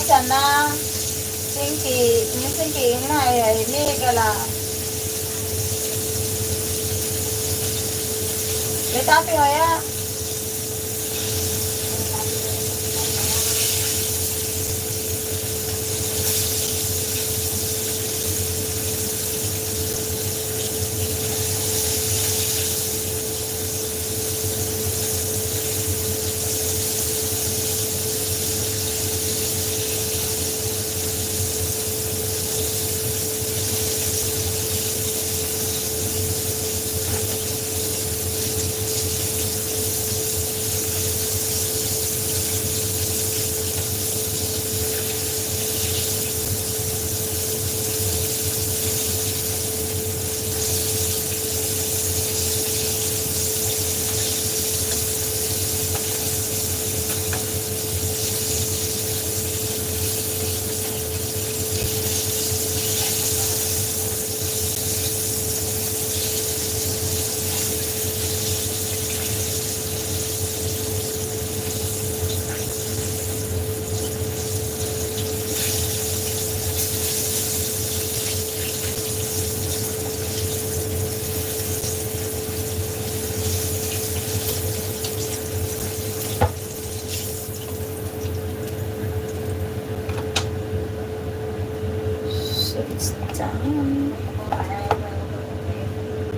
sana星期五、星期五係咩㗎啦？你打俾佢啊！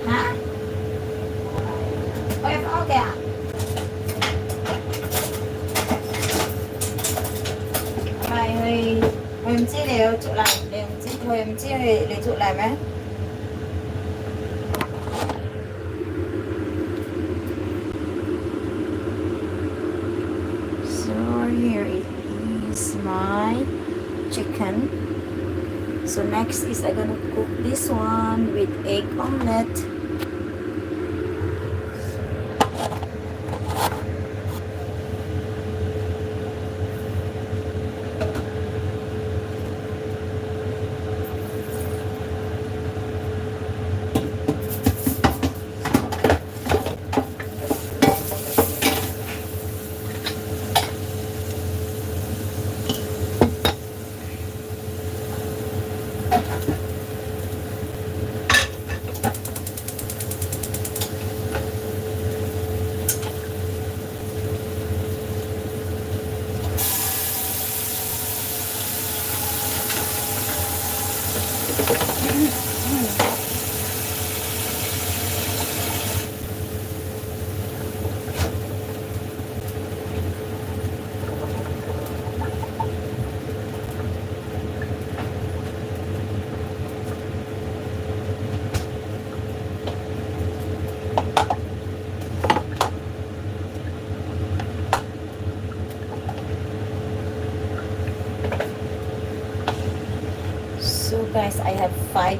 嚇？我要翻屋企啊？係咪佢唔知你有出嚟？佢唔知你出嚟咩？So here it is my chicken. So next is I'm gonna cook this one with egg omelette. So guys, I have 5